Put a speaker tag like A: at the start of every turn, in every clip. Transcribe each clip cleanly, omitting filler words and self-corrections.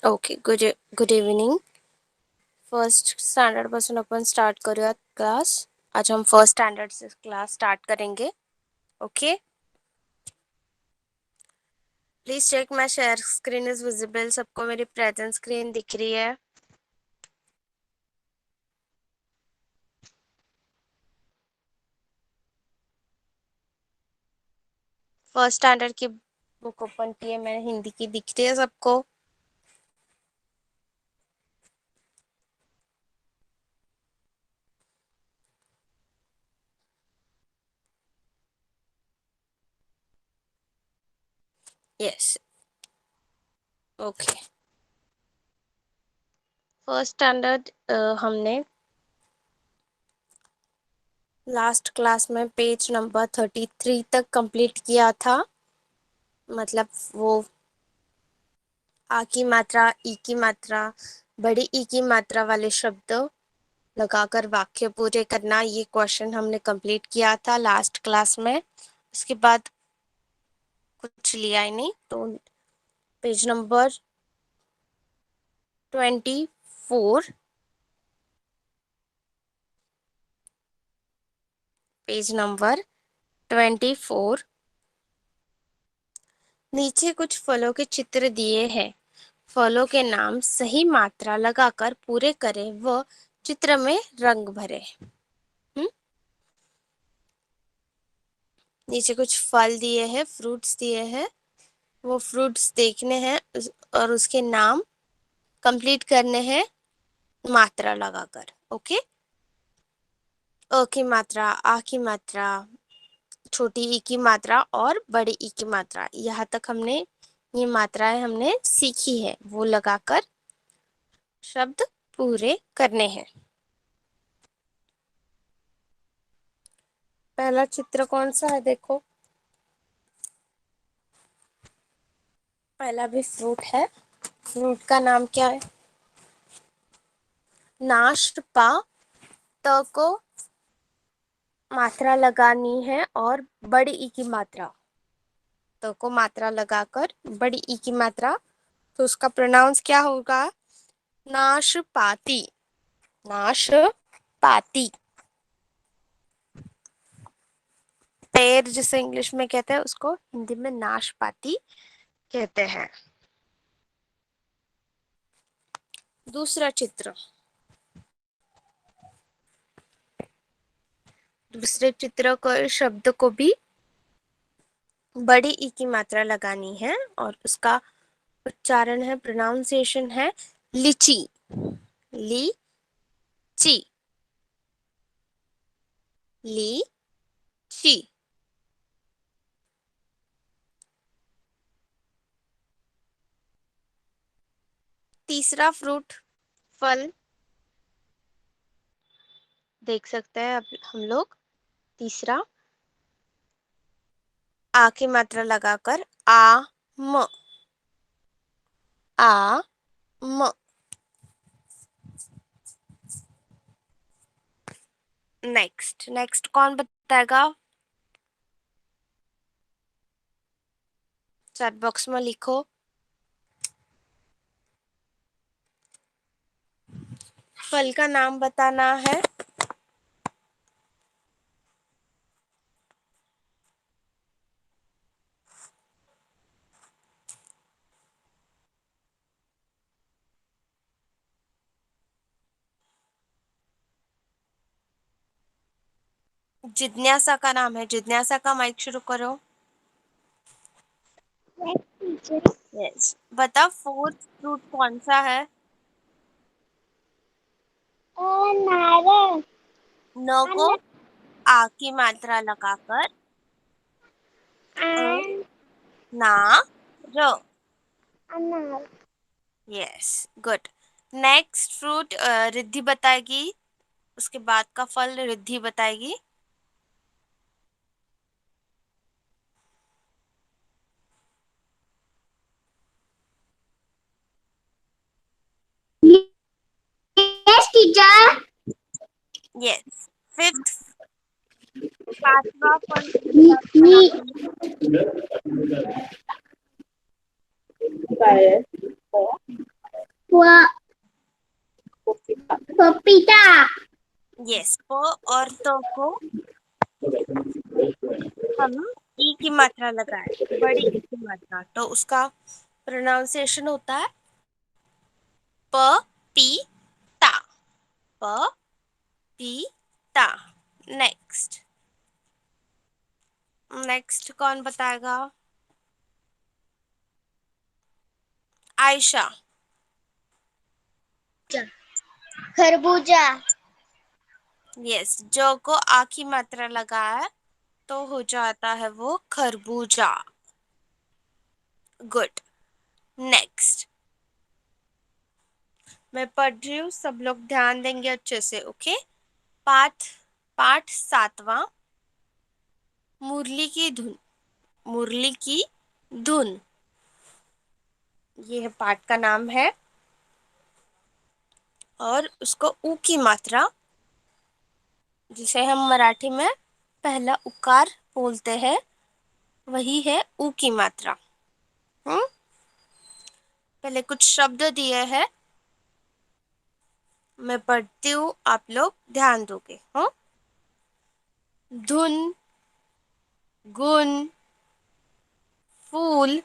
A: Okay, good evening. First standard पासून आपण start करूयात क्लास. आज हम फर्स्ट स्टैंडर्ड से क्लास स्टार्ट करेंगे. Okay, please check my share screen is visible. सबको मेरी प्रेजेंट स्क्रीन दिख रही है? फर्स्ट स्टैंडर्ड की बुक ओपन की है मैंने, हिंदी की. दिख रही है सबको? यस. ओके, फर्स्ट स्टैंडर्ड हमने लास्ट क्लास में पेज नंबर 33 तक कंप्लीट किया था. मतलब वो आ की मात्रा, ई की मात्रा, बड़ी ई की मात्रा वाले शब्द लगाकर वाक्य पूरे करना, ये क्वेश्चन हमने कंप्लीट किया था लास्ट क्लास में. उसके बाद कुछ लिया ही नहीं. तो पेज नंबर 24, पेज नंबर 24, नीचे कुछ फलों के चित्र दिए हैं. फलों के नाम सही मात्रा लगाकर पूरे करें व चित्र में रंग भरे. नीचे कुछ फल दिए हैं, फ्रूट्स दिए हैं. वो फ्रूट्स देखने हैं और उसके नाम कंप्लीट करने हैं मात्रा लगाकर. ओके, अ की मात्रा, आ की मात्रा, छोटी ई की मात्रा और बड़ी ई की मात्रा. यहाँ तक हमने ये मात्राएं हमने सीखी है, वो लगाकर शब्द पूरे करने हैं. पहला चित्र कौन सा है? देखो, पहला भी फ्रूट है. फ्रूट का नाम क्या है? नाशपा. त को मात्रा लगानी है और बड़ी ई की मात्रा. त को मात्रा लगाकर बड़ी ई की मात्रा, तो उसका प्रोनाउंस क्या होगा? नाशपाती. नाशपाती. पेड़ जिसे इंग्लिश में कहते हैं, उसको हिंदी में नाशपाती कहते हैं. दूसरा चित्र. दूसरे चित्र को शब्द को भी बड़ी ई की मात्रा लगानी है और उसका उच्चारण है, प्रोनाउंसिएशन है लीची. लीची. लीची. तीसरा फ्रूट, फल देख सकते हैं अब हम लोग. तीसरा आ की मात्रा लगाकर आम. आम. नेक्स्ट कौन बताएगा? चैट बॉक्स में लिखो. फल का नाम बताना है. जिज्ञासा का नाम है. जिज्ञासा का माइक शुरू करो. यस. बता, फोर्थ फ्रूट कौन सा है?
B: नारंग.
A: न को आ की मात्रा लगाकर ना र.
B: अनार.
A: Yes, good. Next fruit Riddhi बताएगी. उसके बाद का फल रिद्धि बताएगी.
B: Yes teacher.
A: यस. फिफ्थ, पांचवा फल किस बात का नाम है?
B: पपीता।
A: यस, प और तो को हम ई की मात्रा लगाए, बड़ी ई की मात्रा, तो उसका प्रोनाउंसिएशन होता है प पी ता, प पी ता। नेक्स्ट, नेक्स्ट कौन बताएगा? आयशा।
B: खरबूजा।
A: यस, जो को आ की मात्रा लगा है तो हो जाता है वो खरबूजा। गुड। नेक्स्ट, मैं पढ़ रही हूँ, सब लोग ध्यान देंगे अच्छे से, ओके? पाठ पाठ 7वां, मुरली की धुन। मुरली की धुन, ये है पाठ का नाम है, और उसको ऊ की मात्रा, जिसे हम मराठी में पहला उकार बोलते हैं, वही है ऊ की मात्रा। पहले कुछ शब्द दिए हैं, मैं पढ़ती हूँ, आप लोग ध्यान दोगे। धुन, गुण, फूल,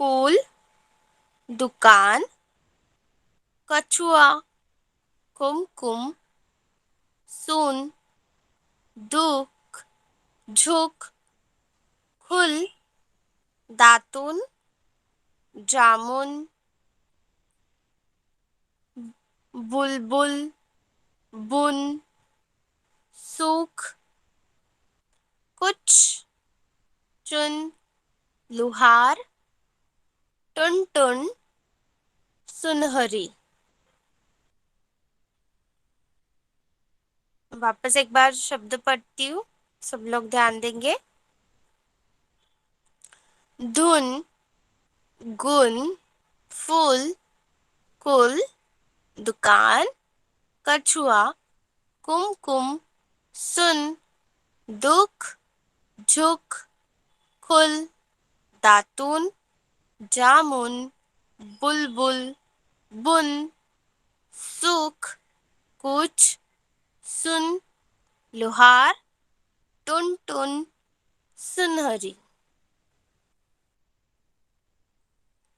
A: कुल, दुकान, कछुआ, कुमकुम, सुन, दुख, झुक, खुल, दातुन, जामुन, बुलबुल, बुन, सुख, कुछ, चुन, लुहार, टुन, सुनहरी। वापस एक बार शब्द पढ़ती हूँ, सब लोग ध्यान देंगे। धुन, गुण, फूल, कुल, दुकान, कछुआ, कुमकुम, सुन, दुख, झुक, खुल, दातून, जामुन, बुलबुल, बुन, सुख, कुछ, सुन, लुहार, टुन, सुनहरी।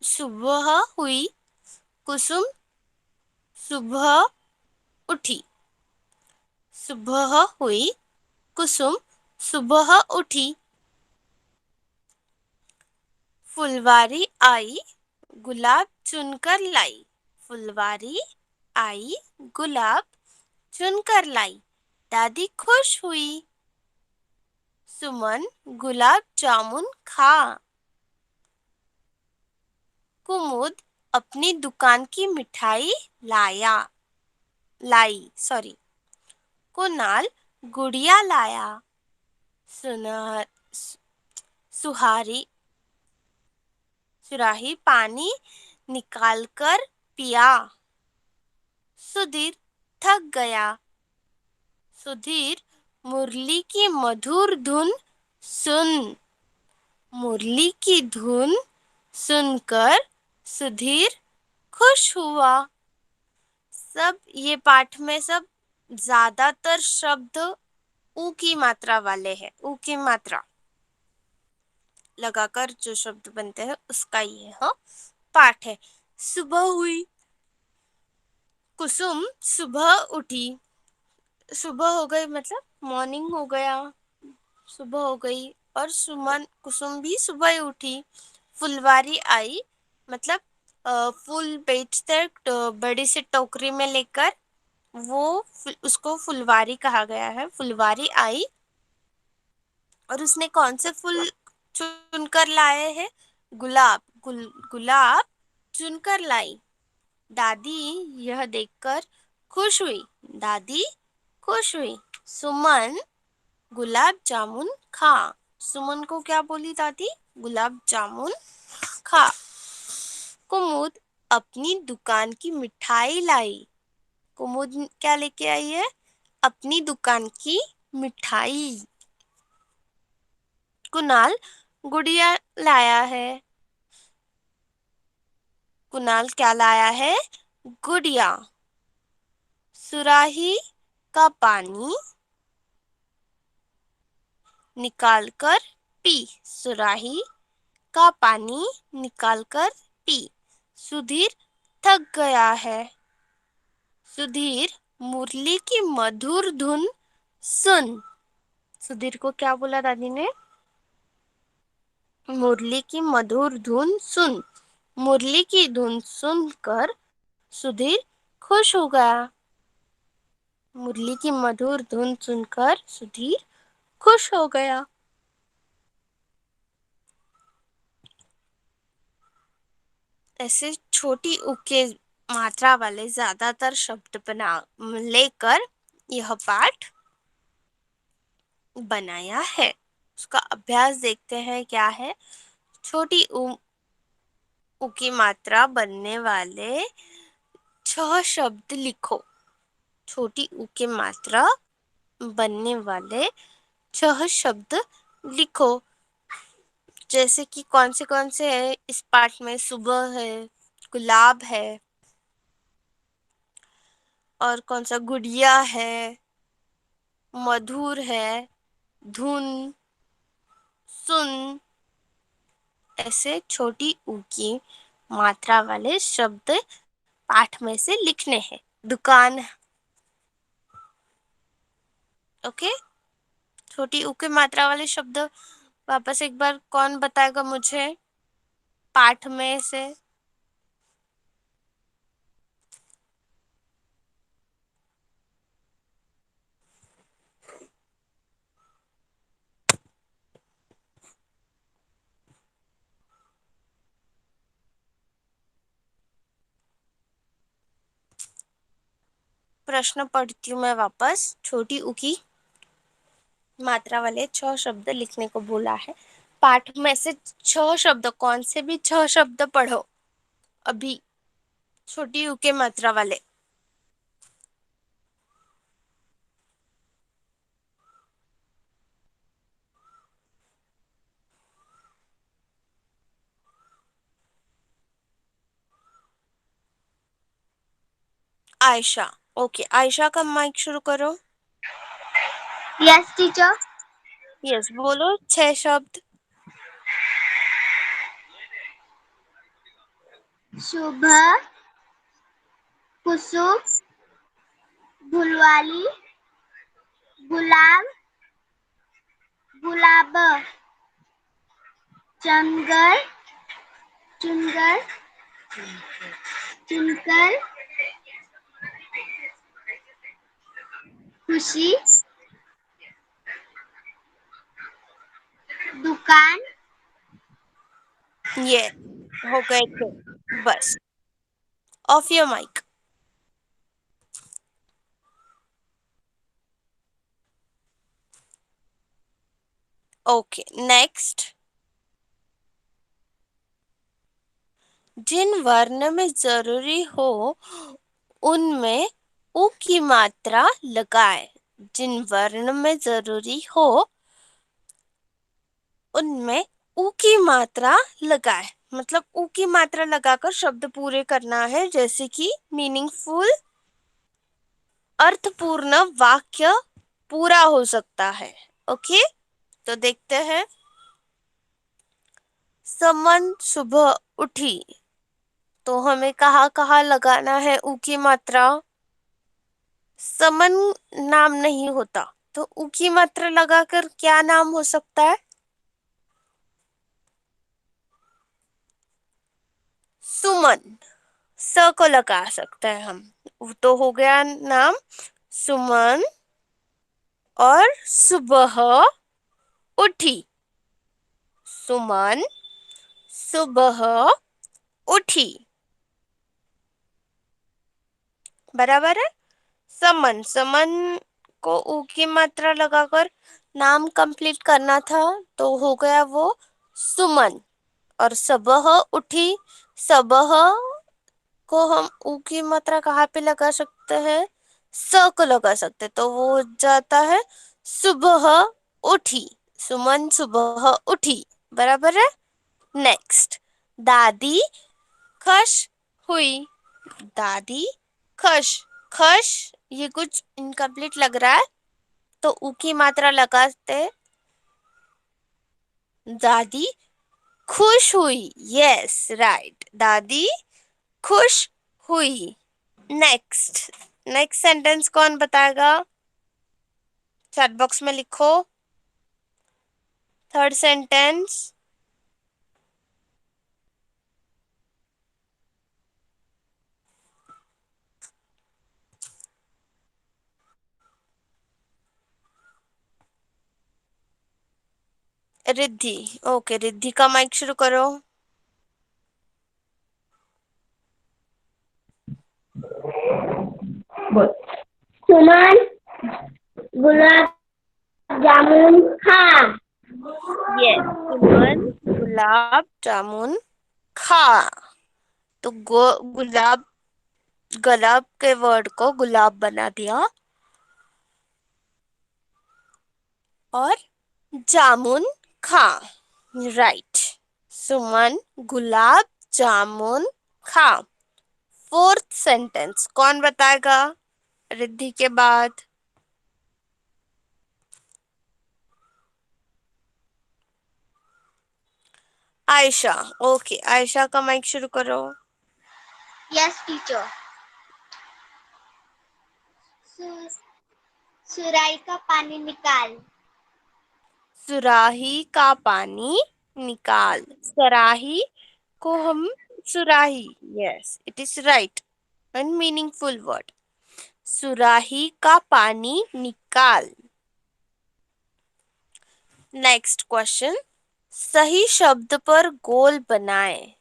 A: सुबह हुई, कुसुम सुबह उठी। सुबह हुई, कुसुम सुबह उठी। फुलवारी आई, गुलाब चुनकर लाई। फुलवारी आई, गुलाब चुनकर लाई। दादी खुश हुई। सुमन गुलाब जामुन खा। कुमुद अपनी दुकान की मिठाई लाई। कुणाल गुड़िया लाया। सुनहर सुहारी सुराही पानी निकालकर पिया। सुधीर थक गया। सुधीर मुरली की मधुर धुन सुन। मुरली की धुन सुनकर सुधीर खुश हुआ। सब ये पाठ में सब ज्यादातर शब्द ऊ की मात्रा वाले हैं। ऊ की मात्रा लगाकर जो शब्द बनते हैं उसका ये पाठ है। सुबह हुई, कुसुम सुबह उठी। सुबह हो गई मतलब मॉर्निंग हो गया, सुबह हो गई। और सुमन कुसुम भी सुबह ही उठी। फुलवारी आई मतलब फूल बेचते बड़ी सी टोकरी में लेकर, वो उसको फुलवारी कहा गया है। फुलवारी आई और उसने कौन से फूल चुनकर लाए हैं? गुलाब। गुलाब चुनकर लाई। दादी यह देखकर खुश हुई। दादी खुश हुई। सुमन गुलाब जामुन खा। सुमन को क्या बोली दादी? गुलाब जामुन खा। कुमुद अपनी दुकान की मिठाई लाई। कुमुद क्या लेके आई है? अपनी दुकान की मिठाई। कुणाल गुड़िया लाया है। कुणाल क्या लाया है? गुड़िया। सुराही का पानी निकालकर पी। सुराही का पानी निकालकर पी। सुधीर थक गया है। सुधीर मुरली की मधुर धुन सुन। सुधीर को क्या बोला दादी ने? मुरली की मधुर धुन सुन। मुरली की धुन सुनकर सुधीर खुश हो गया। मुरली की मधुर धुन सुनकर सुधीर खुश हो गया। ऐसे छोटी उ के मात्रा वाले ज्यादातर शब्द बना लेकर यह पाठ बनाया है। उसका अभ्यास देखते हैं क्या है। छोटी उ की मात्रा बनने वाले 6 शब्द लिखो। छोटी उ की मात्रा बनने वाले 6 शब्द लिखो। जैसे कि कौन से है इस पाठ में? सुबह है, गुलाब है, और कौन सा? गुड़िया है, मधुर है, धुन, सुन। ऐसे छोटी ऊ की मात्रा वाले शब्द पाठ में से लिखने हैं। दुकान। ओके, छोटी ऊ की मात्रा वाले शब्द वापस एक बार कौन बताएगा मुझे पाठ में से? प्रश्न पढ़ती हूँ मैं वापस। छोटी ऊ की मात्रा वाले 6 शब्द लिखने को बोला है। पाठ में से 6 शब्द, कौन से भी 6 शब्द पढ़ो अभी, छोटी ऊ के मात्रा वाले। आयशा। ओके, आयशा का माइक शुरू करो।
B: Yes teacher.
A: यस, बोलो 6 शब्द।
B: सुबह, कुसुम, भुलवाली, गुलाब, गुलाब, चंगर, चुनगर, चुनकर, खुशी, दुकान।
A: ये हो गए थे बस। Off your mic. Okay, next. जिन वर्ण में जरूरी हो उनमें उ की मात्रा लगाए। जिन वर्ण में जरूरी हो उनमें उ की मात्रा लगाए। मतलब उ की मात्रा लगाकर शब्द पूरे करना है। जैसे कि मीनिंगफुल, अर्थपूर्ण वाक्य पूरा हो सकता है। ओके, तो देखते हैं। समन सुबह उठी, तो हमें कहाँ कहाँ लगाना है उ की मात्रा? समन नाम नहीं होता, तो उ की मात्रा लगाकर क्या नाम हो सकता है? सुमन। स को लगा सकते हैं हम। तो हो गया नाम सुमन। और सुबह उठी। सुमन सुबह उठी। बराबर है। समन, समन को उ की मात्रा लगाकर नाम कंप्लीट करना था, तो हो गया वो सुमन। और सबह उठी, सबह को हम उ की मात्रा कहाँ पे लगा सकते हैं? स को लगा सकते, तो वो हो जाता है सुबह उठी। सुमन सुबह उठी। बराबर है। नेक्स्ट, दादी खश हुई। दादी खुश। खुश ये कुछ इनकम्प्लीट लग रहा है, तो ऊ की मात्रा लगाते। दादी खुश हुई। यस राइट, दादी खुश हुई। नेक्स्ट, नेक्स्ट सेंटेंस कौन बताएगा? चैट बॉक्स में लिखो। Third sentence. Riddhi. Okay, Riddhi का माइक शुरू करो।
B: सुमन गुलाब जामुन खा।
A: यस, सुमन गुलाब जामुन खा। तो गुलाब, गुलाब के वर्ड को गुलाब बना दिया और जामुन खा। राइट, सुमन गुलाब जामुन खा। फोर्थ सेंटेंस कौन बताएगा रिद्धि के बाद? आयशा। ओके, आयशा का माइक शुरू करो।
B: Yes teacher. सुराही का पानी निकाल।
A: सुराही का पानी निकाल। सराही को हम सुराही, yes it is right and meaningful word. सुराही का पानी निकाल। नेक्स्ट क्वेश्चन, सही शब्द पर गोल बनाए।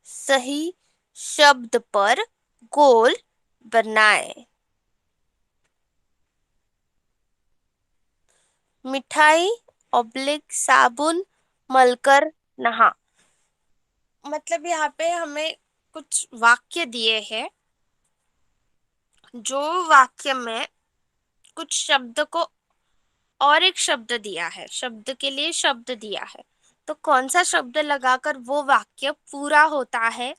A: सही शब्द पर गोल बनाए। मिठाई ऑब्लिक साबुन मलकर नहा। मतलब यहाँ पे हमें कुछ वाक्य दिए हैं, जो वाक्य में कुछ शब्द को और एक शब्द दिया है, शब्द के लिए शब्द दिया है, तो कौन सा शब्द लगाकर वो वाक्य पूरा होता है,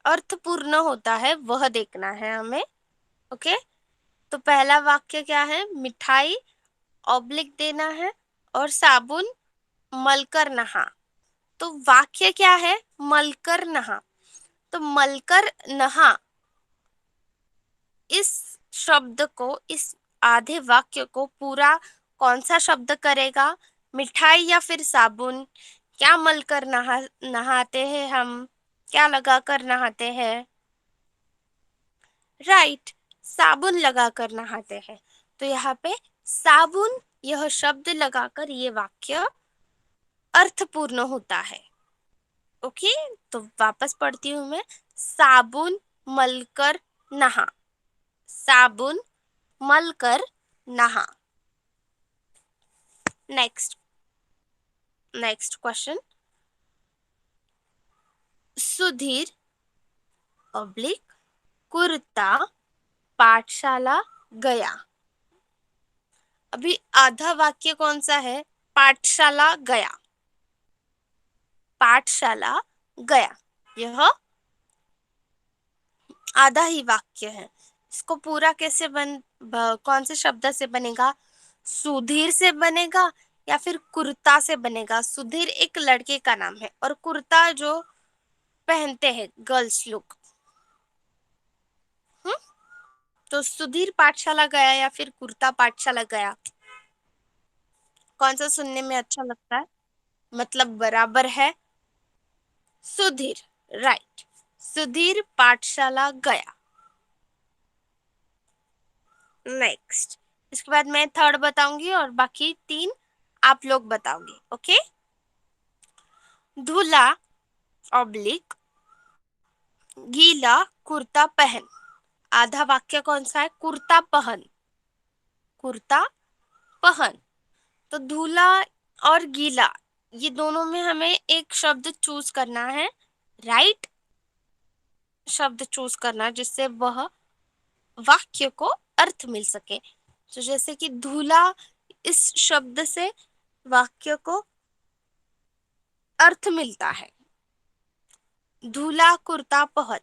A: अर्थपूर्ण होता है, वह देखना है हमें। ओके, तो पहला वाक्य क्या है? मिठाई ऑब्लिक देना है और साबुन मलकर नहा। तो वाक्य क्या है? मलकर नहा। तो मलकर नहा इस शब्द को, इस आधे वाक्य को पूरा कौन सा शब्द करेगा? मिठाई या फिर साबुन? क्या मलकर नहाते हैं हम? क्या लगाकर नहाते हैं? राइट, साबुन लगाकर नहाते हैं। तो यहाँ पे साबुन यह शब्द लगाकर ये वाक्य अर्थपूर्ण होता है। ओके, तो वापस पढ़ती हूँ मैं। साबुन मलकर नहा। साबुन मलकर नहा। Next, next question. Sudhir oblique kurta पाठशाला गया। अभी आधा वाक्य कौन सा है? पाठशाला गया। पाठशाला गया, यह आधा ही वाक्य है। इसको पूरा कैसे कौन से शब्द से बनेगा? सुधीर से बनेगा या फिर कुर्ता से बनेगा? सुधीर एक लड़के का नाम है और कुर्ता जो पहनते हैं गर्ल्स लोग। तो सुधीर पाठशाला गया या फिर कुर्ता पाठशाला गया, कौन सा सुनने में अच्छा लगता है? मतलब बराबर है। सुधीर, राइट, सुधीर पाठशाला गया। नेक्स्ट, इसके बाद मैं थर्ड बताऊंगी और बाकी तीन आप लोग बताओगे। ओके, धुला ऑब्लिक गीला कुर्ता पहन। आधा वाक्य कौन सा है? कुर्ता पहन। कुर्ता पहन। तो धुला और गीला, ये दोनों में हमें एक शब्द चूज करना है। राइट शब्द चूज करना जिससे वह वाक्य को अर्थ मिल सके। तो जैसे कि धुला, इस शब्द से वाक्य को अर्थ मिलता है। धुला कुर्ता पहन।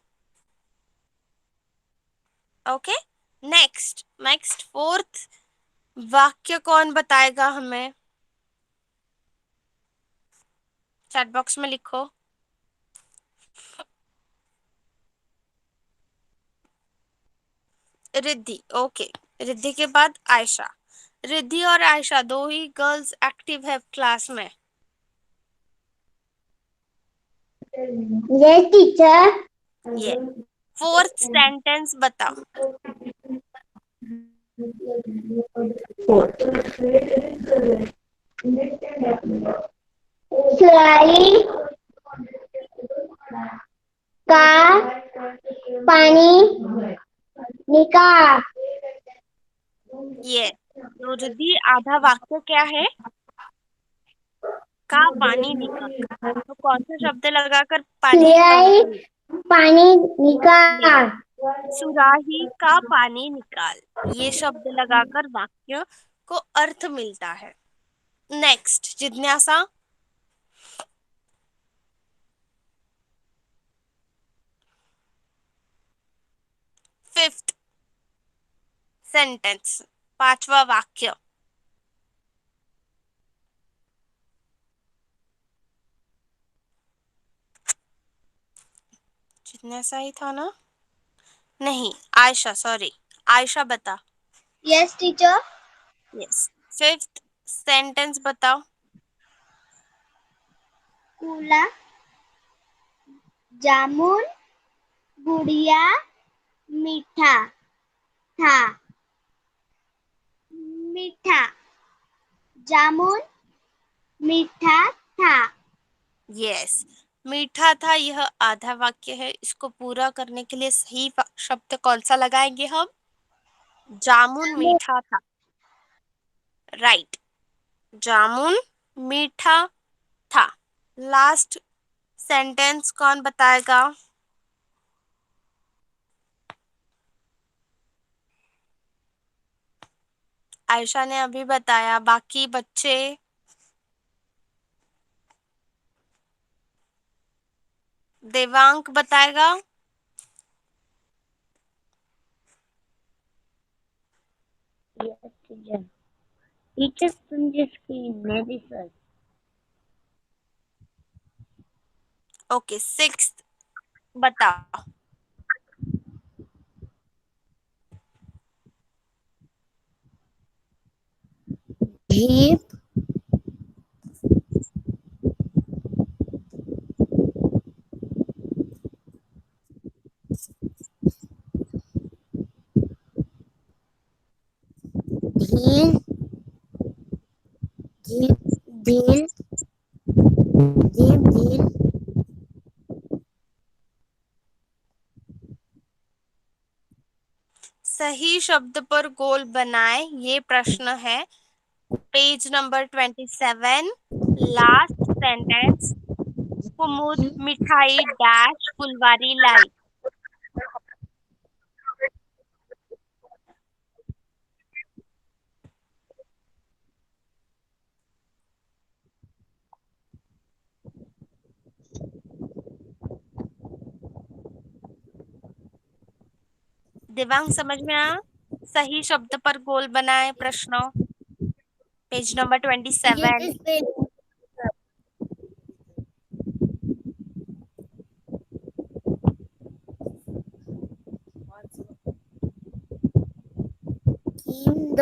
A: ओके, नेक्स्ट नेक्स्ट फोर्थ वाक्य कौन बताएगा हमें? चैट बॉक्स में लिखो। रिद्धि, ओके, रिद्धि के बाद आयशा। रिद्धि और आयशा दो ही गर्ल्स एक्टिव है क्लास में।
B: Yes teacher.
A: ये फोर्थ सेंटेंस बताओ।
B: सुराही का पानी निकाल।
A: ये तो रिद्धि आधा वाक्य क्या है? का पानी निकाल। तो कौन सा शब्द लगाकर पानी
B: सुराही पानी
A: ये
B: निकाल।
A: सुराही का पानी निकाल, ये शब्द लगाकर वाक्य को अर्थ मिलता है। नेक्स्ट जिज्ञासा। फिफ्थ सेंटेंस, पांचवा वाक्य। जिज्ञासा ही था ना? नहीं, आयशा, सॉरी, आयशा बता।
B: Yes teacher.
A: Yes, fifth sentence बताओ।
B: कूला जामुन गुड़िया मीठा था। मीठा जामुन मीठा था।
A: यस, मीठा था यह आधा वाक्य है। इसको पूरा करने के लिए सही शब्द कौन सा लगाएंगे हम? जामुन मीठा था। राइट, जामुन मीठा था। लास्ट सेंटेंस कौन बताएगा? आयशा ने अभी बताया, बाकी बच्चे? देवांक बताएगा।
B: टीचर समझे स्क्रीन में भी सर।
A: ओके, सिक्स्थ बताओ।
B: जीप ढील जीप ढील जीप ढील।
A: सही शब्द पर गोल बनाए, ये प्रश्न है। Page number 27, last sentence. Kumud मिठाई डैश फुलवारी लाई। दिव्यांग समझ में आया? सही शब्द पर गोल बनाए प्रश्न, पेज नंबर 27।
B: कीम द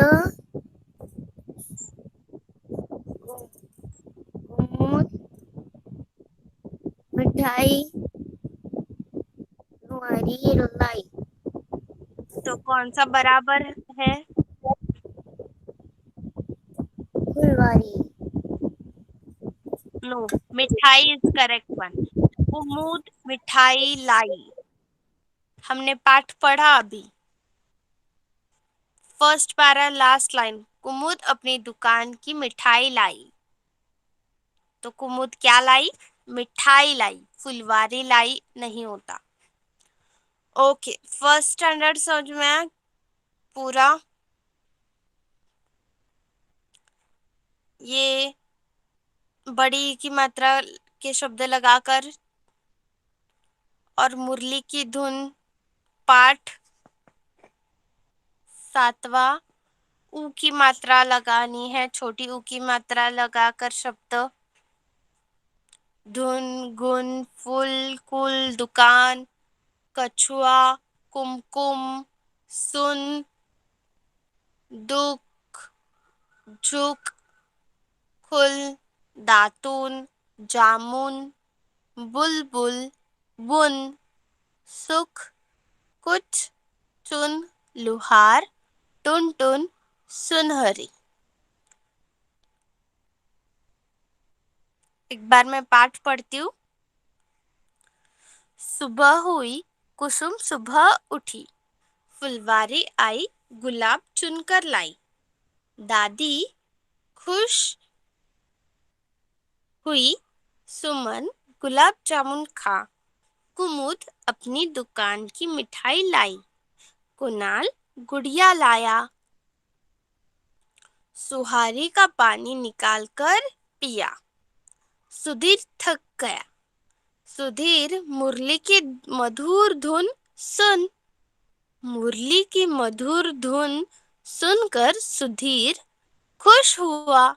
B: कुमुद मिठाई फुलवारी लाई।
A: तो कौन सा बराबर है?
B: फुलवारी।
A: नो, मिठाई इज करेक्ट वन। कुमुद मिठाई लाई। हमने पाठ पढ़ा अभी। फर्स्ट पैरा लास्ट लाइन, कुमुद अपनी दुकान की मिठाई लाई। तो कुमुद क्या लाई? मिठाई लाई, फुलवारी लाई नहीं होता। ओके, फर्स्ट स्टैंडर्ड समझ में आया पूरा? ये बड़ी की मात्रा के शब्द लगाकर और मुरली की धुन पाठ सातवां, ऊ की मात्रा लगानी है, छोटी ऊ की मात्रा लगाकर शब्द धुन, गुन, फूल, कुल, दुकान, कछुआ, कुमकुम, सुन, दुख, झुक, खुल, दातून, जामुन, बुलबुल, बुन, सुख, कुछ, चुन, लुहार, टुनटुन, सुनहरी। एक बार मैं पाठ पढ़ती हूँ। सुबह हुई, कुसुम सुबह उठी, फुलवारी आई, गुलाब चुनकर लाई। दादी खुश हुई, सुमन गुलाब जामुन खा। कुमुद अपनी दुकान की मिठाई लाई। कुणाल गुड़िया लाया। सुहारी का पानी निकालकर पिया। सुधीर थक गया। सुधीर मुरली की मधुर धुन सुन। मुरली की मधुर धुन सुनकर सुधीर खुश हुआ।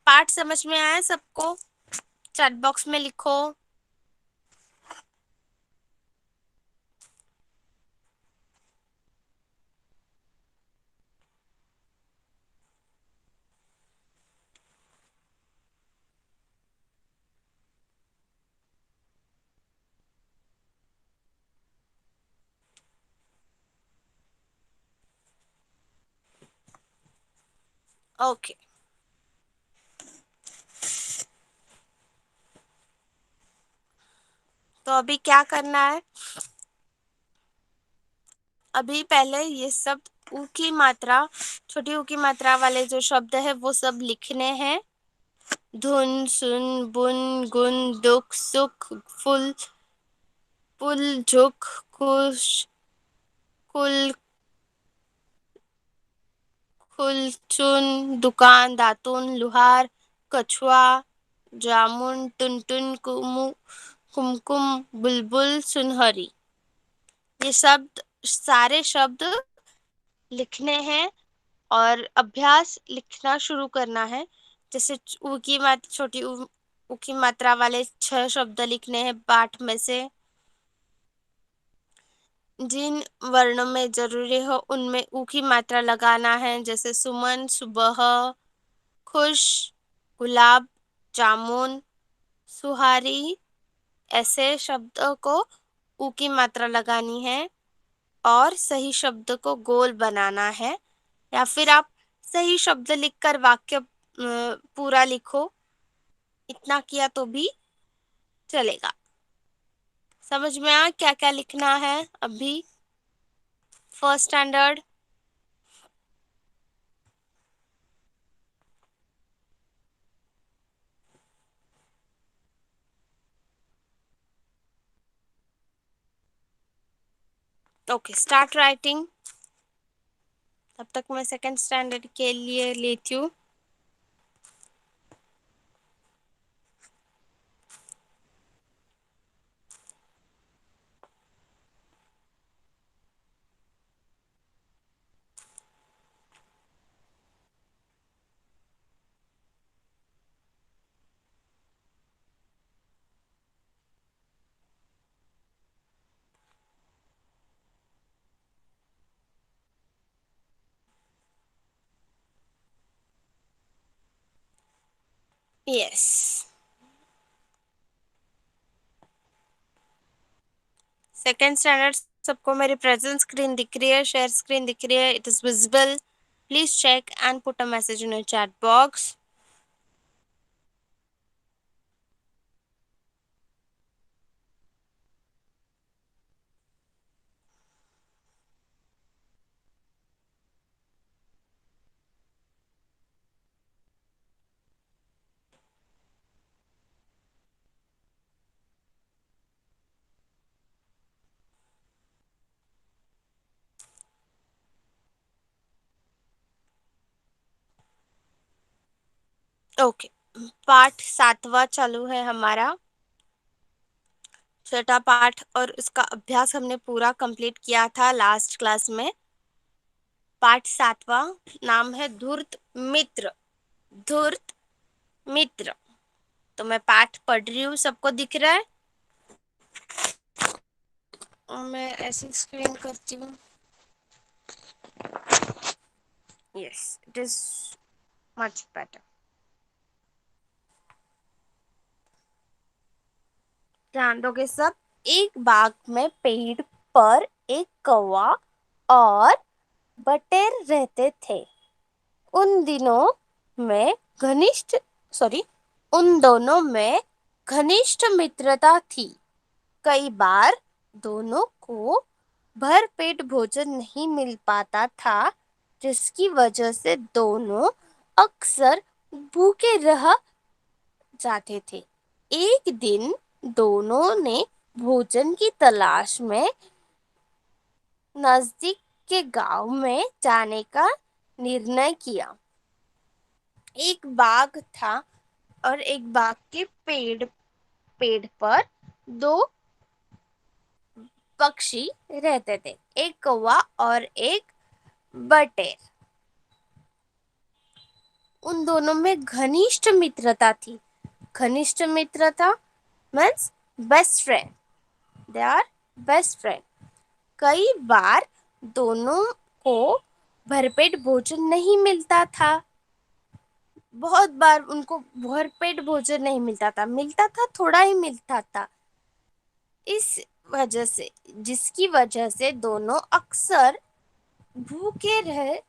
A: पाठ समझ में आया सबको? चैट बॉक्स में लिखो। ओके, तो अभी क्या करना है? अभी पहले ये सब ऊ की मात्रा, छोटी ऊ की मात्रा वाले जो शब्द है वो सब लिखने हैं। धुन, सुन, बुन, गुन, दुख, सुख, फुल, पुल, झुक, खुश, कुल, खुल, चुन, दुकान, दातुन, लुहार, कछुआ, जामुन, टुनटुन, कुमकुम, बुलबुल, सुनहरी। ये शब्द, सारे शब्द लिखने हैं और अभ्यास लिखना शुरू करना है। जैसे ऊ की मात्रा, छोटी ऊ की मात्रा वाले 6 शब्द लिखने हैं पाठ में से। जिन वर्णों में जरूरी हो उनमें ऊ की मात्रा लगाना है। जैसे सुमन सुबह, खुश गुलाब जामुन, सुहारी, ऐसे शब्दों को ऊ की मात्रा लगानी है और सही शब्द को गोल बनाना है। या फिर आप सही शब्द लिखकर वाक्य पूरा लिखो। इतना किया तो भी चलेगा। समझ में आया क्या क्या लिखना है अभी? First standard. Okay, start writing. तब तक मैं सेकंड स्टैंडर्ड के लिए लेती हूँ। यस, सेकंड स्टैंडर्ड सबको मेरी प्रेजेंट स्क्रीन दिख रही है, शेयर स्क्रीन दिख रही है, it is visible. Please check and put a message in your chat box. Okay, पाठ 7वां चालू है हमारा। छठा पाठ और उसका अभ्यास हमने पूरा कंप्लीट किया था लास्ट क्लास में। पाठ 7वां नाम है धूर्त मित्र। धूर्त मित्र। तो मैं पाठ पढ़ रही हूँ, सबको दिख रहा है? और मैं ऐसी स्क्रीन करती हूँ। Yes, it is much better. ध्यान दोगे सब। एक बाग में पेड़ पर एक कौवा और बटेर रहते थे। उन दिनों में घनिष्ठ सॉरी उन दोनों में घनिष्ठ मित्रता थी। कई बार दोनों को भरपेट भोजन नहीं मिल पाता था, जिसकी वजह से दोनों अक्सर भूखे रह जाते थे। एक दिन दोनों ने भोजन की तलाश में नजदीक के गांव में जाने का निर्णय किया। एक बाग था और एक बाग के पेड़ पेड़ पर दो पक्षी रहते थे, एक कौवा और एक बटेर। उन दोनों में घनिष्ठ मित्रता थी। घनिष्ठ मित्रता means best friend. They are best friend. कई बार दोनों को भरपेट भोजन नहीं मिलता था। बहुत बार उनको भरपेट भोजन नहीं मिलता था थोड़ा ही मिलता था। इस वजह से जिसकी वजह से दोनों अक्सर भूखे रह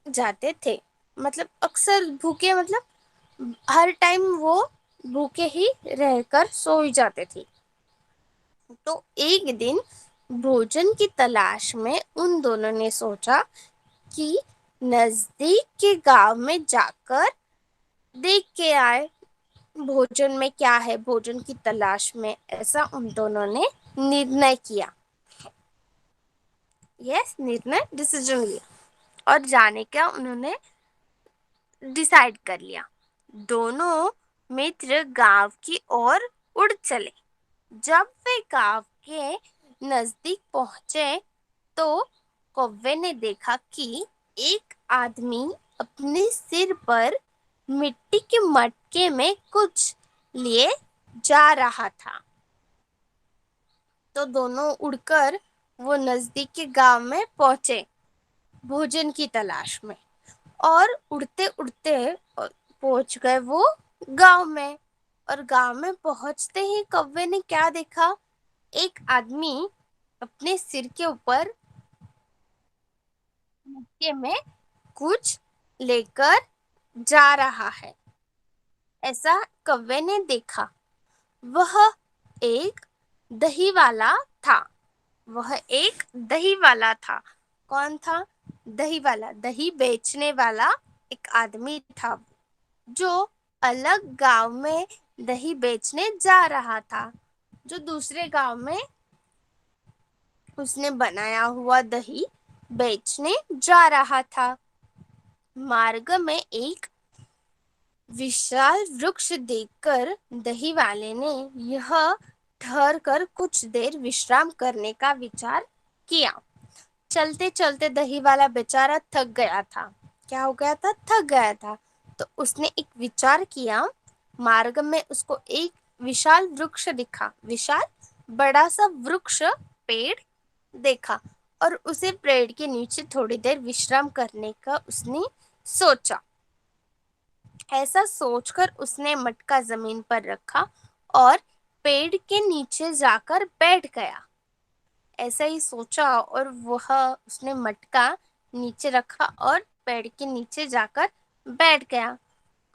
A: जाते थे। मतलब अक्सर भूखे मतलब हर टाइम वो भूखे ही रहकर सो ही जाते थे। तो एक दिन भोजन की तलाश में उन दोनों ने सोचा कि नजदीक के गांव में जाकर देख के आए भोजन में क्या है, भोजन की तलाश में। ऐसा उन दोनों ने निर्णय किया। यस, निर्णय डिसीजन लिया और जाने का उन्होंने डिसाइड कर लिया। दोनों मित्र गांव की ओर उड़ चले। जब वे गांव के नजदीक पहुंचे तो कौवे ने देखा कि एक आदमी अपने सिर पर मिट्टी के मटके में कुछ लिए जा रहा था। तो दोनों उड़कर वो नजदीक के गांव में पहुंचे भोजन की तलाश में। और उड़ते उड़ते पहुंच गए वो गांव में। और गांव में पहुंचते ही कौवे ने क्या देखा? एक आदमी अपने सिर के ऊपर मटके में कुछ लेकर जा रहा है। ऐसा कौवे ने देखा। वह एक दही वाला था। वह एक दही वाला था। कौन था? दही वाला, दही बेचने वाला एक आदमी था जो अलग गांव में दही बेचने जा रहा था। जो दूसरे गांव में उसने बनाया हुआ दही बेचने जा रहा था। मार्ग में एक विशाल वृक्ष देखकर दही वाले ने यह ठहर कर कुछ देर विश्राम करने का विचार किया। चलते चलते दही वाला बेचारा थक गया था। क्या हो गया था? थक गया था। तो उसने एक विचार किया। मार्ग में उसको एक विशाल वृक्ष दिखा। विशाल बड़ा सा वृक्ष, पेड़ देखा और उसे पेड़ के नीचे थोड़ी देर विश्राम करने का उसने सोचा। ऐसा सोचकर उसने मटका जमीन पर रखा और पेड़ के नीचे जाकर बैठ गया। ऐसा ही सोचा और वह उसने मटका नीचे रखा और पेड़ के नीचे जाकर बैठ गया।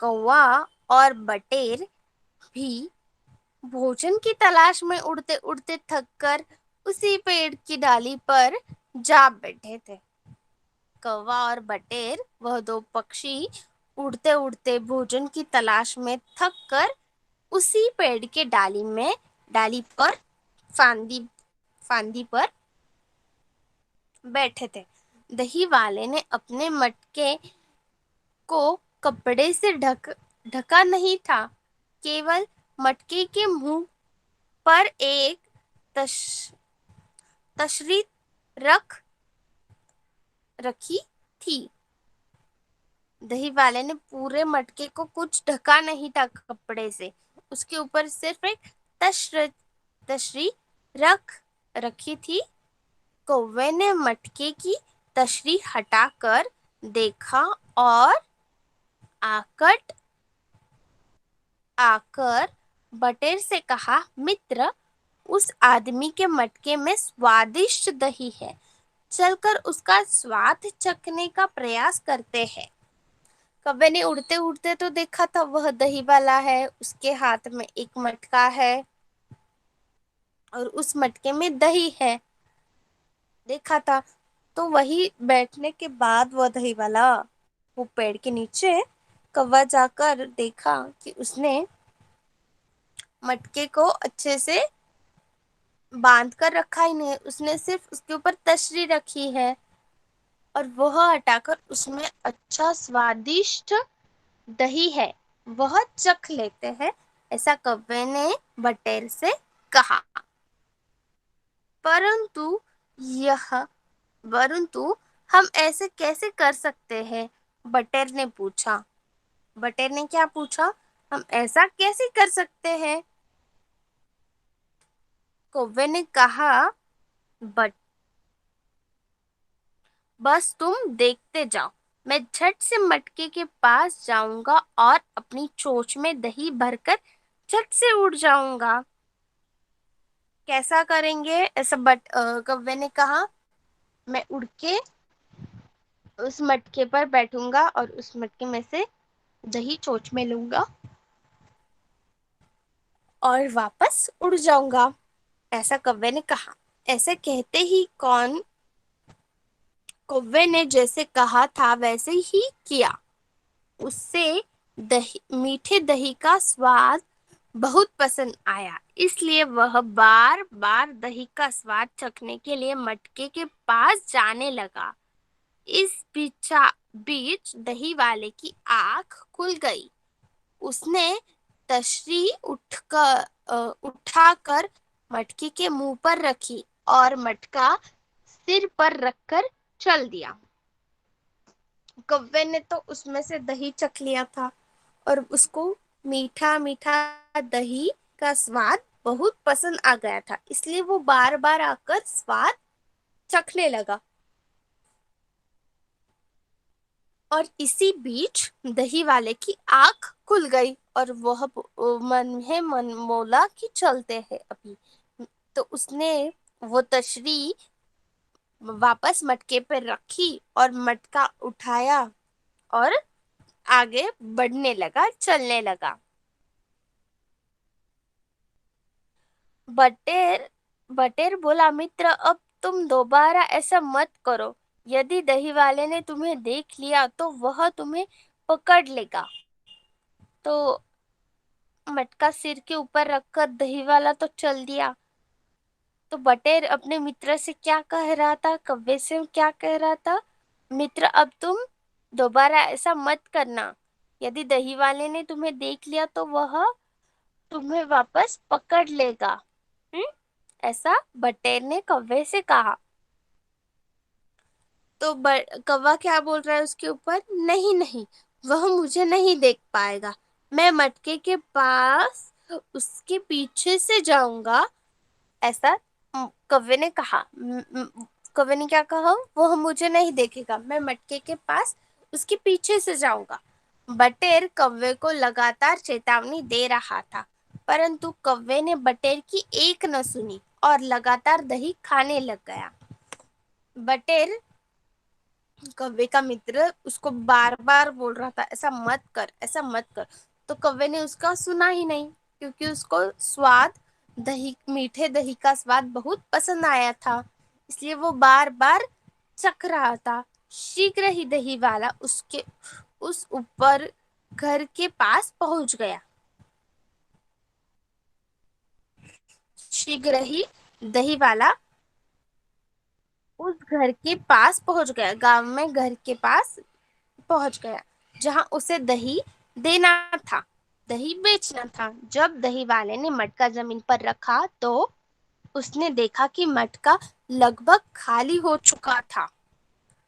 A: कौवा और बटेर भी भोजन की तलाश में उड़ते उड़ते थककर उसी पेड़ की डाली पर जा बैठे थे। कौवा और बटेर, वह दो पक्षी, उड़ते उड़ते भोजन की तलाश में थक कर उसी पेड़ के डाली पर फांदी फांदी पर बैठे थे। दही वाले ने अपने मटके को कपड़े से ढका नहीं था। केवल मटके के मुंह पर एक तश तशरी रख रखी थी। दही वाले ने पूरे मटके को कुछ ढका नहीं था कपड़े से, उसके ऊपर सिर्फ एक तशरी रख रखी थी। कौवे ने मटके की तशरी हटाकर देखा और आकट आकर बटेर से कहा, मित्र, उस आदमी के मटके में स्वादिष्ट दही है, चलकर उसका स्वाद चखने का प्रयास करते हैं। कौवे ने उड़ते उड़ते तो देखा था वह दही वाला है, उसके हाथ में एक मटका है और उस मटके में दही है, देखा था। तो वही बैठने के बाद वह दही वाला वो पेड़ के नीचे कौवा जाकर देखा कि उसने मटके को अच्छे से बांध कर रखा ही नहीं, उसने सिर्फ उसके ऊपर तशरी रखी है और वह हटाकर उसमें अच्छा स्वादिष्ट दही है, वह चख लेते हैं, ऐसा कौवे ने बटेर से कहा। परंतु यह परंतु हम ऐसे कैसे कर सकते हैं? बटेर ने पूछा। बटेर ने क्या पूछा? हम ऐसा कैसे कर सकते हैं? कौवे ने कहा, बट बस तुम देखते जाओ, मैं झट से मटके के पास जाऊंगा और अपनी चोंच में दही भरकर झट से उड़ जाऊंगा। कैसा करेंगे? ऐसा कौवे ने कहा, मैं उड़ के उस मटके पर बैठूंगा और उस मटके में से दही चोंच में लूंगा और वापस उड़ जाऊंगा, ऐसा कौवे ने कहा। ऐसे कहते ही कौवे ने जैसे कहा था वैसे ही किया। उससे मीठे दही का स्वाद बहुत पसंद आया, इसलिए वह बार बार दही का स्वाद चखने के लिए मटके के पास जाने लगा। इस बीच दही वाले की आंख खुल गई। उसने तशरी उठाकर मटके के मुंह पर रखी और मटका सिर पर रखकर चल दिया। कौवे ने तो उसमें से दही चख लिया था और उसको मीठा मीठा दही का स्वाद बहुत पसंद आ गया था, इसलिए वो बार बार आकर स्वाद चखने लगा। और इसी बीच दही वाले की आंख खुल गई और वह मन मोला कि चलते हैं अभी। तो उसने वो तशरी वापस मटके पर रखी और मटका उठाया और आगे बढ़ने लगा, चलने लगा। बटेर बटेर बोला, मित्र, अब तुम दोबारा ऐसा मत करो। यदि दही वाले ने तुम्हें देख लिया तो वह तुम्हें पकड़ लेगा। तो मटका सिर के ऊपर रखकर दही वाला तो चल दिया। तो बटेर अपने मित्र से क्या कह रहा था? कव्वे से क्या कह रहा था? मित्र, अब तुम दोबारा ऐसा मत करना। यदि दही वाले ने तुम्हें देख लिया तो वह तुम्हें वापस पकड़ लेगा। ऐसा बटेर ने कौवे से कहा। तो कौवा क्या बोल रहा है उसके ऊपर? नहीं नहीं, वह मुझे नहीं देख पाएगा, मैं मटके के पास उसके पीछे से जाऊंगा, ऐसा कौवे ने कहा। कौवे ने क्या कहा? वह मुझे नहीं देखेगा, मैं मटके के पास उसके पीछे से जाऊंगा। बटेर कौवे को लगातार चेतावनी दे रहा था, परंतु कौवे ने बटेर की एक न सुनी और लगातार दही खाने लग गया। बटेर कौवे का मित्र उसको बार बार बोल रहा था, ऐसा मत कर, ऐसा मत कर। तो कौवे ने उसका सुना ही नहीं, क्योंकि उसको स्वाद दही मीठे दही का स्वाद बहुत पसंद आया था, इसलिए वो बार बार चख रहा था। शीघ्र ही दही वाला उसके उस ऊपर घर के पास पहुंच गया। शीघ्र ही दही वाला उस घर के पास पहुंच गया, गांव में घर के पास पहुंच गया जहां उसे दही देना था, दही बेचना था। जब दही वाले ने मटका जमीन पर रखा तो उसने देखा कि मटका लगभग खाली हो चुका था।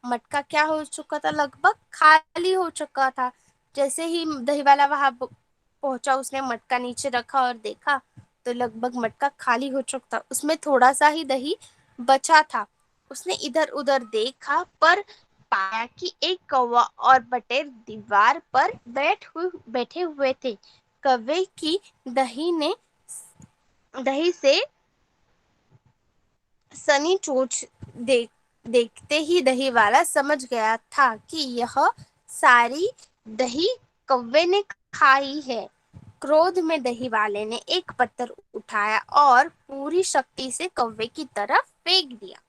A: मटका क्या हो चुका था? लगभग खाली हो चुका था। जैसे ही दही वाला वहां पहुंचा, उसने मटका नीचे रखा और देखा तो लगभग मटका खाली हो चुका था, उसमें थोड़ा सा ही दही बचा था। उसने इधर उधर देखा पर पाया कि एक कौवा और बटेर दीवार पर बैठे हुए थे। कौवे की दही से सनी चोंच देखते ही दही वाला समझ गया था कि यह सारी दही कौवे ने खाई है। क्रोध में दही वाले ने एक पत्थर उठाया और पूरी शक्ति से कौवे की तरफ फेंक दिया।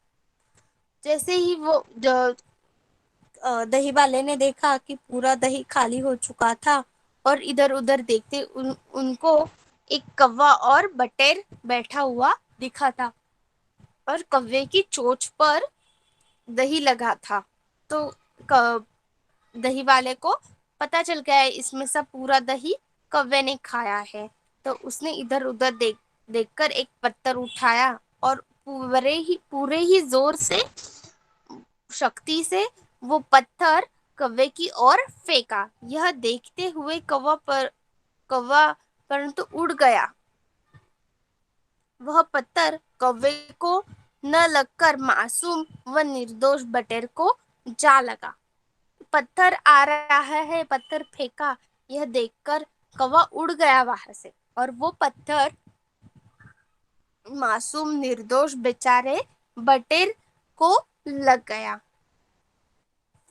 A: जैसे ही वो दही वाले ने देखा कि पूरा दही खाली हो चुका था और इधर उधर देखते उनको एक कौवा और बटेर बैठा हुआ दिखा था और कौवे की चोंच पर दही लगा था। तो दही वाले को पता चल गया इसमें सब पूरा दही कौवे ने खाया है। तो उसने इधर उधर देखकर एक पत्थर उठाया और पूरे ही जोर से, शक्ति से वो पत्थर कौवे की ओर फेंका। यह देखते हुए कौवा परंतु उड़ गया। वह पत्थर कौवे को न लगकर मासूम व निर्दोष बटेर को जा लगा। पत्थर आ रहा है, पत्थर फेंका, यह देखकर कौवा उड़ गया वहां से और वो पत्थर मासूम निर्दोष बेचारे बटेर को लग गया।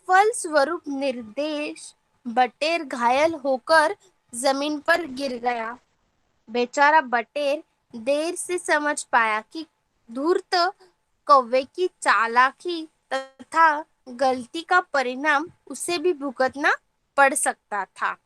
A: फलस्वरूप निर्देश बटेर घायल होकर जमीन पर गिर गया। बेचारा बटेर देर से समझ पाया कि धूर्त कौवे की चालाकी तथा गलती का परिणाम उसे भी भुगतना पड़ सकता था।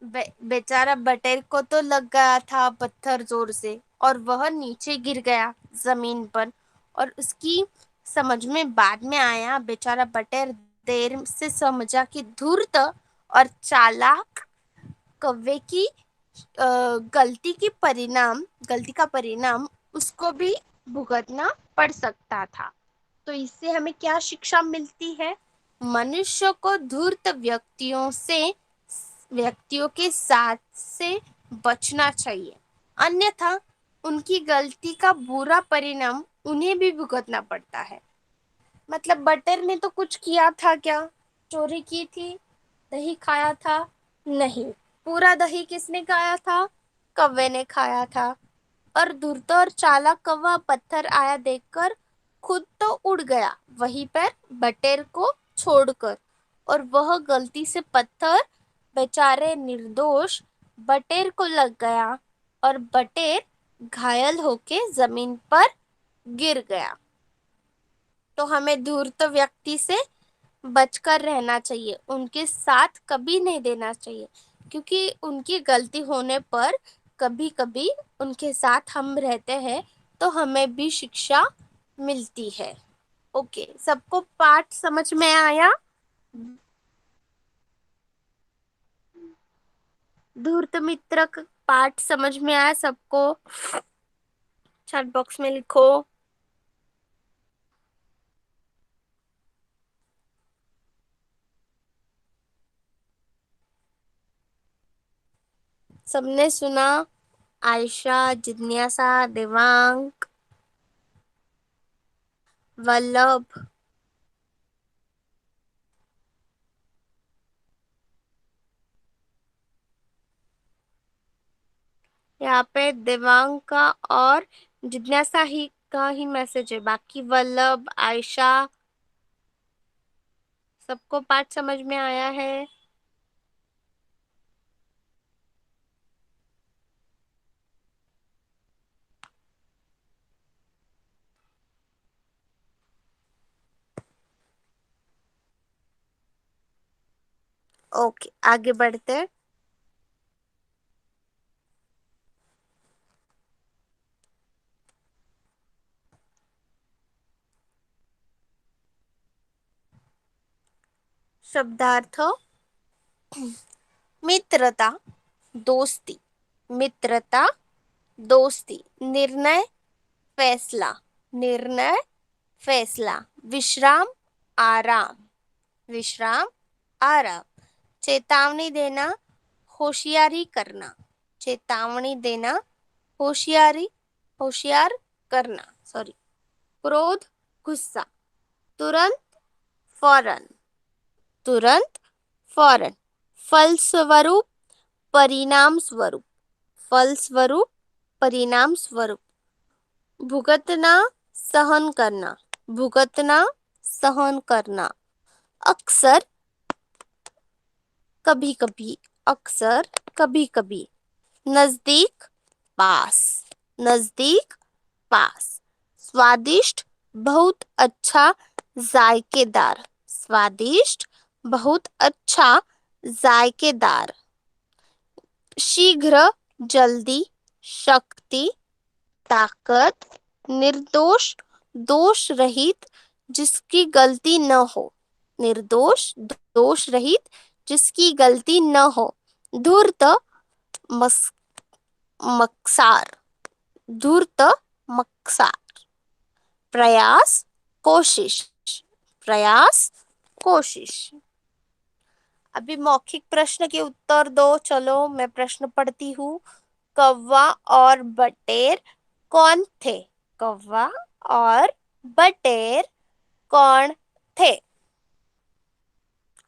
A: बेचारा बटेर को तो लग गया था पत्थर जोर से और वह नीचे गिर गया जमीन पर। और उसकी समझ में बाद में आया, बेचारा बटेर देर से समझा कि धूर्त और चालाक कौवे की गलती का परिणाम उसको भी भुगतना पड़ सकता था। तो इससे हमें क्या शिक्षा मिलती है? मनुष्य को धूर्त व्यक्तियों के साथ से बचना चाहिए, अन्यथा उनकी गलती का बुरा परिणाम उन्हें भी भुगतना पड़ता है। मतलब बटर ने तो कुछ किया था क्या? चोरी की थी, दही खाया था? नहीं। पूरा दही किसने खाया था? कौवे ने खाया था। और धूर्त और चालाक कौवा पत्थर आया देखकर खुद तो उड़ गया वहीं पर बटेर को छोड़कर, और वह गलती से पत्थर बेचारे निर्दोष बटेर को लग गया और बटेर घायल होके जमीन पर गिर गया। तो हमें धूर्त व्यक्ति से बचकर रहना चाहिए, उनके साथ कभी नहीं देना चाहिए, क्योंकि उनकी गलती होने पर कभी कभी उनके साथ हम रहते हैं तो हमें भी शिक्षा मिलती है। ओके, सबको पाठ समझ में आया? धूर्त मित्र का पाठ समझ में आया सबको? चैट बॉक्स में लिखो। सबने सुना? आयशा, जिज्ञासा, देवांग, वल्लभ। यहाँ पे देवांग का और जिज्ञासा ही का ही मैसेज है, बाकी वल्लभ, आयशा, सबको पाठ समझ में आया है? ओके, आगे बढ़ते हैं। शब्दार्थ। मित्रता, दोस्ती। मित्रता दोस्ती, निर्णय, फैसला, निर्णय, फैसला, विश्राम, आराम, विश्राम, आराम, चेतावनी देना, होशियारी करना, चेतावनी देना, होशियारी, होशियार करना, सॉरी, क्रोध, गुस्सा, तुरंत, फौरन, तुरंत, फौरन, फलस्वरूप, परिणाम स्वरूप, फलस्वरूप, परिणाम स्वरूप, भुगतना, सहन करना, भुगतना, सहन करना, अक्सर, कभी कभी, अक्सर, कभी कभी, नजदीक, पास, नजदीक, पास, स्वादिष्ट, बहुत अच्छा, जायकेदार, स्वादिष्ट, बहुत अच्छा, जायकेदार, शीघ्र, जल्दी, शक्ति, ताकत, निर्दोष, दोष रहित, जिसकी गलती न हो, निर्दोष, दोष रहित, जिसकी गलती न हो, धूर्त, मस मक्सार, धूर्त, मक्सार, प्रयास, कोशिश, प्रयास, कोशिश। अभी मौखिक प्रश्न के उत्तर दो। चलो मैं प्रश्न पढ़ती हूँ। कौवा और बटेर कौन थे? कौवा और बटेर कौन थे?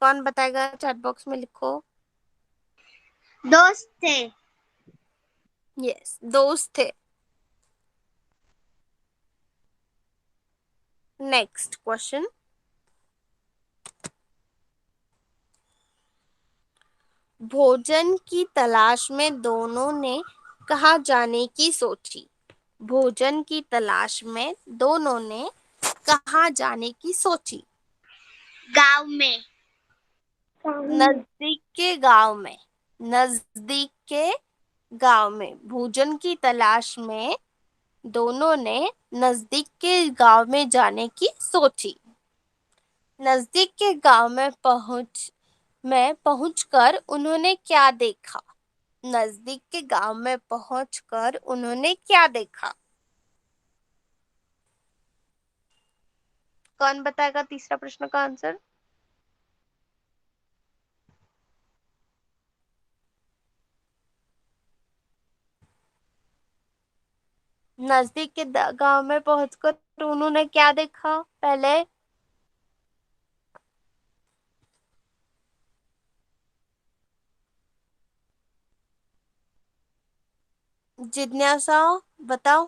A: कौन बताएगा? चैट बॉक्स में लिखो।
B: दोस्त थे।
A: यस, दोस्त थे। Next question. भोजन की तलाश में दोनों ने कहाँ जाने की सोची? भोजन की तलाश में दोनों ने कहाँ जाने की सोची?
B: गांव में।
A: नजदीक के गांव में, नजदीक के गांव में, भोजन की तलाश में दोनों ने नजदीक के गांव में जाने की सोची। नजदीक के गांव में पहुंचकर उन्होंने क्या देखा? नजदीक के गांव में पहुंचकर उन्होंने क्या देखा? कौन बताएगा तीसरा प्रश्न का आंसर? नजदीक के गांव में पहुंचकर उन्होंने क्या देखा? पहले जिज्ञासा बताओ।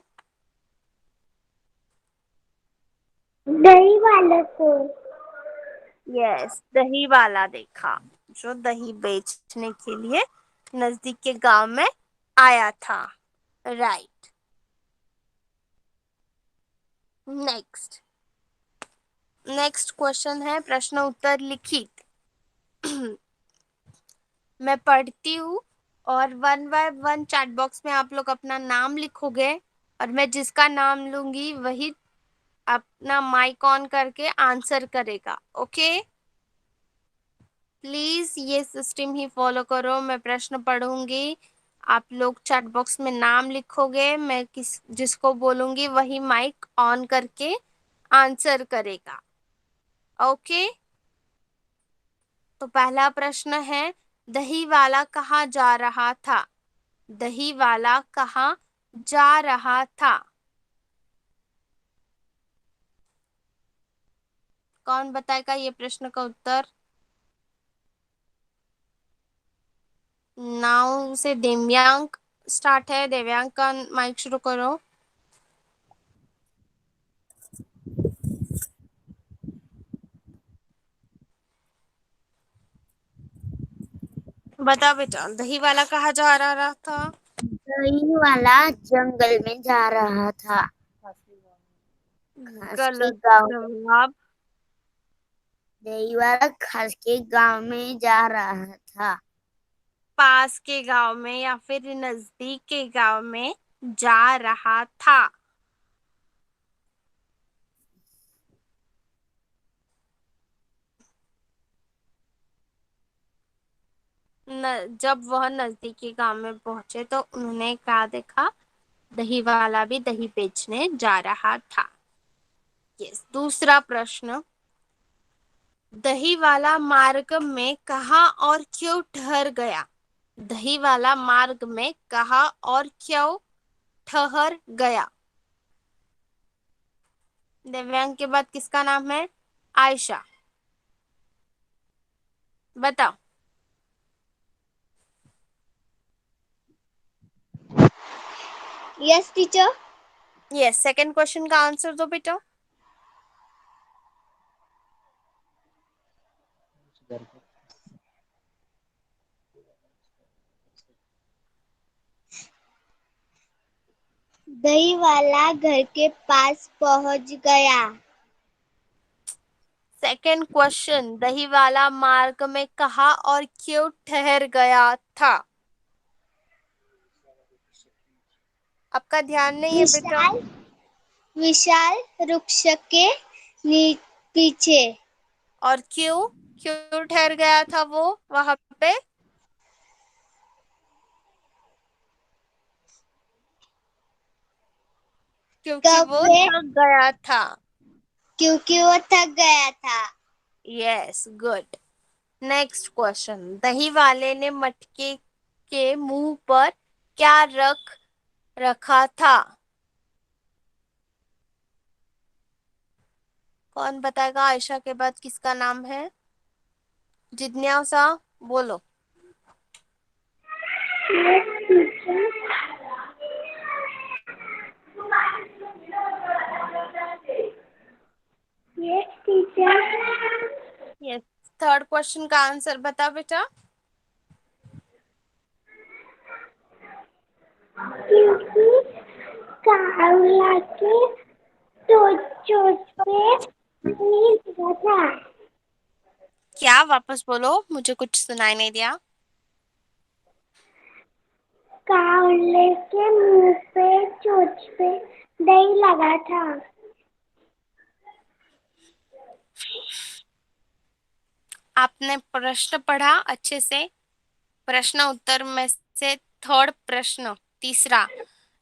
B: दही वाले को।
A: यस, दही वाला देखा, जो दही बेचने के लिए नजदीक के गांव में आया था। राइट। नेक्स्ट, नेक्स्ट क्वेश्चन है प्रश्न उत्तर लिखित। मैं पढ़ती हूँ और one by one chat box में आप लोग अपना नाम लिखोगे और मैं जिसका नाम लूंगी वही अपना माइक ऑन करके आंसर करेगा। ओके, प्लीज ये सिस्टम ही फॉलो करो। मैं प्रश्न पढ़ूंगी, आप लोग चैट बॉक्स में नाम लिखोगे, मैं जिसको बोलूंगी वही माइक ऑन करके आंसर करेगा। ओके, तो पहला प्रश्न है, दही वाला कहाँ जा रहा था? दही वाला कहाँ जा रहा था? कौन बताएगा ये प्रश्न का उत्तर? नाउ से दिव्यांक स्टार्ट है। दिव्यांक का माइक शुरू करो। बता बेटा, दही वाला कहाँ जा रहा था?
B: दही वाला जंगल में जा रहा था। खास के
A: गलत
B: गांव में।
A: जवाब।
B: दही वाला खास के गांव में जा रहा था।
A: पास के गांव में या फिर नजदीक के गांव में जा रहा था। जब वह नजदीकी गांव में पहुंचे तो उन्होंने क्या देखा? दही वाला भी दही बेचने जा रहा था। यस, दूसरा प्रश्न, दही वाला मार्ग में कहाँ और क्यों ठहर गया? दही वाला मार्ग में कहाँ और क्यों ठहर गया? दिव्यांग के बाद किसका नाम है? आयशा, बताओ।
B: Yes teacher.
A: Yes, second question का आंसर दो बेटा।
B: दही वाला घर के पास पहुंच गया।
A: सेकंड क्वेश्चन, दही वाला मार्ग में कहाँ और क्यों ठहर गया था? आपका ध्यान नहीं है बेटा।
B: विशाल विशाल वृक्ष के पीछे।
A: और क्यों क्यों ठहर गया था वो वहां पे? क्योंकि वो
B: कौवे
A: थक गया था।
B: क्योंकि वो थक गया था।
A: Yes, good. नेक्स्ट क्वेश्चन, दही वाले ने मटके के मुंह पर क्या रख रखा था? कौन बताएगा? आयशा के बाद किसका नाम है? जिज्ञासा, बोलो।
B: Yes teacher.
A: Yes, third question का आंसर बता बेटा।
B: क्योंकि कावला के तो चोट पे नहीं लगा था।
A: क्या? वापस बोलो, मुझे कुछ सुनाई नहीं दिया।
B: कावले के मुंह पे चोट पे दही लगा था।
A: आपने प्रश्न पढ़ा अच्छे से? प्रश्न उत्तर में से थर्ड प्रश्न, तीसरा,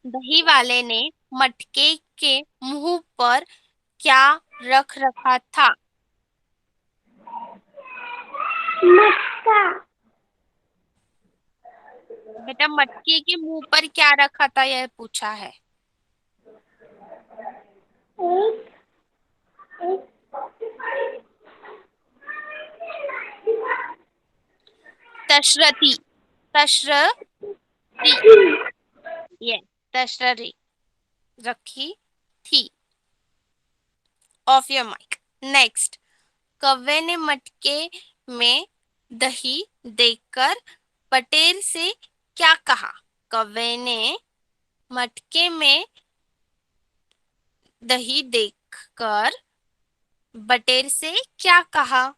A: दही वाले ने मटके के मुंह पर क्या रख रखा था?
B: मटका।
A: बेटा, मटके के मुंह पर क्या रखा था यह पूछा है।
B: एक एक
A: तशरती, तशरती। ये तशरती रखी थी। Of your mic. नेक्स्ट, कौवे ने मटके में दही देखकर बटेर से क्या कहा? कौवे ने मटके में दही देखकर बटेर से क्या कहा?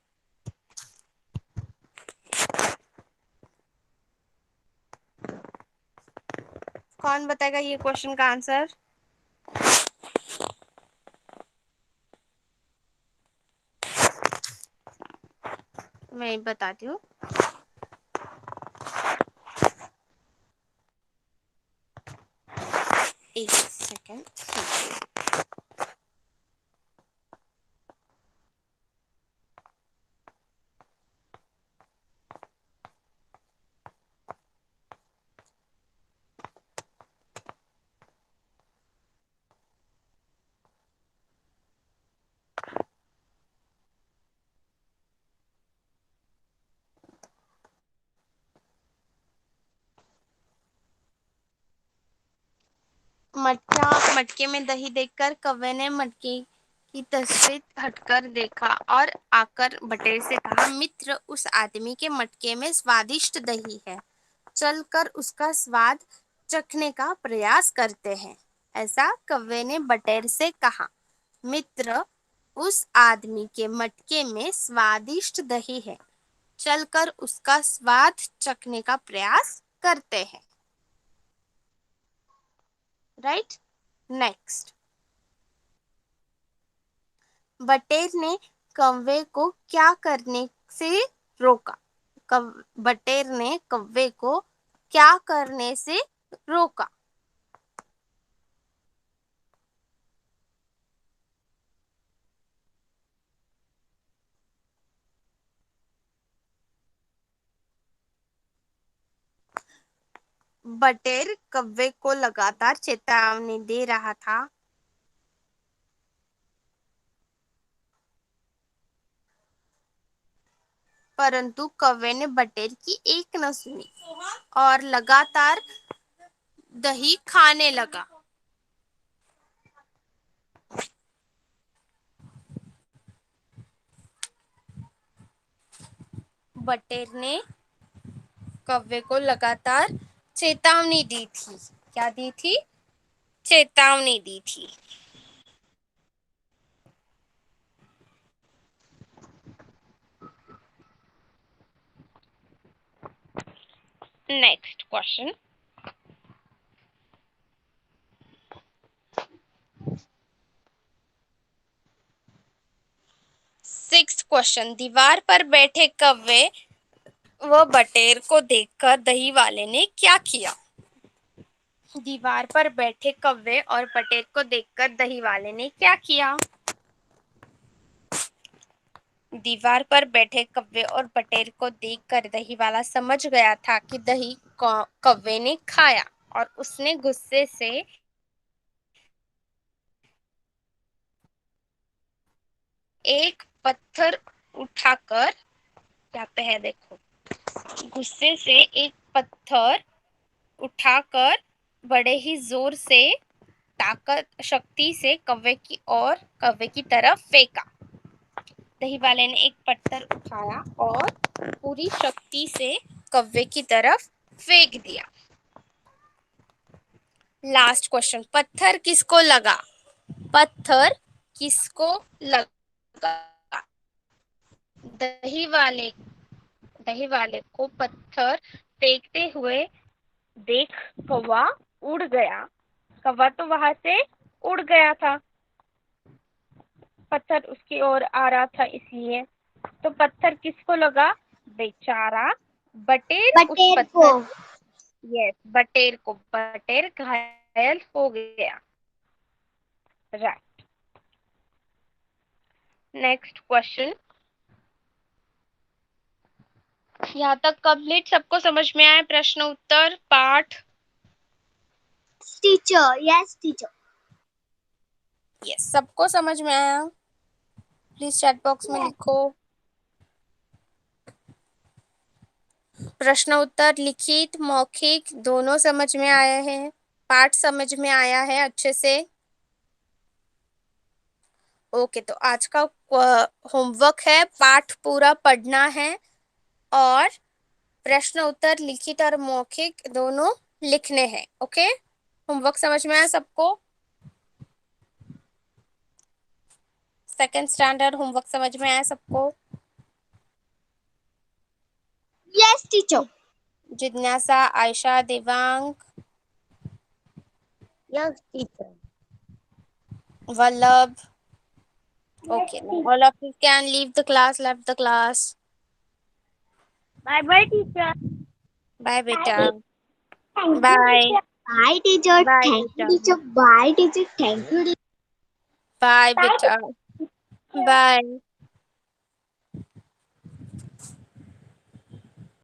A: कौन बताएगा ये क्वेश्चन का आंसर? मैं बताती हूँ। एक सेकेंड। मटके में दही देखकर कौवे ने मटके की तस्वीर हटकर देखा और आकर बटेर से कहा, मित्र, उस आदमी के मटके में स्वादिष्ट दही है, चलकर उसका स्वाद चखने का प्रयास करते हैं। ऐसा कौवे ने बटेर से कहा। मित्र, उस आदमी के मटके में स्वादिष्ट दही है, चलकर उसका स्वाद चखने का प्रयास करते हैं। राइट। नेक्स्ट, बटेर ने कौवे को क्या करने से रोका? बटेर ने कौवे को क्या करने से रोका? बटेर कौवे को लगातार चेतावनी दे रहा था। परंतु कौवे ने बटेर की एक न सुनी और लगातार दही खाने लगा। बटेर ने कौवे को लगातार चेतावनी दी थी। क्या दी थी? चेतावनी दी थी। Next question. Sixth question. दीवार पर बैठे कौवे व बटेर को देखकर दही वाले ने क्या किया? दीवार पर बैठे कौवे और बटेर को देखकर दही वाले ने क्या किया? दीवार पर बैठे कौवे और बटेर को देखकर दही वाला समझ गया था कि दही कौवे ने खाया और उसने गुस्से से एक पत्थर उठाकर, क्या पे है देखो, गुस्से से एक पत्थर उठाकर बड़े ही जोर से, ताकत शक्ति से कौवे की तरफ फेंका। दही वाले ने एक पत्थर उठाया और पूरी शक्ति से कौवे की तरफ फेंक दिया। Last question. पत्थर किसको लगा? पत्थर किसको लगा? दही वाले को पत्थर फेंकते हुए देख कौवा उड़ गया। कौवा तो वहां से उड़ गया था, पत्थर उसकी ओर आ रहा था इसलिए। तो पत्थर किसको लगा? बेचारा बटेर उस
B: बटेर को।
A: पत्थर, यस, बटेर को। बटेर घायल हो गया। राइट। Next question. यहाँ तक कंप्लीट सबको समझ में आया प्रश्न उत्तर पाठ?
B: Teacher, yes teacher.
A: यस, सबको समझ में आया? प्लीज चैट बॉक्स में लिखो। प्रश्न उत्तर लिखित मौखिक दोनों समझ में आए हैं? पाठ समझ में आया है अच्छे से? ओके, तो आज का होमवर्क है पाठ पूरा पढ़ना है और प्रश्न उत्तर लिखित और मौखिक दोनों लिखने हैं। ओके, होमवर्क समझ में आया सबको? सेकंड स्टैंडर्ड होमवर्क समझ में आया सबको?
B: Yes teacher.
A: जिज्ञासा, Ayesha, Devang,
B: yes teacher.
A: Vallabh? Okay, all of you can leave the class, left the class.
B: Bye bye teacher.
A: Bye, beta.
B: Thank you
A: Bye.
B: Teacher. Bye teacher.
A: Bye,
B: thank you
A: beta.
B: Teacher. Bye teacher. Thank you.
A: Bye, beta. Bye.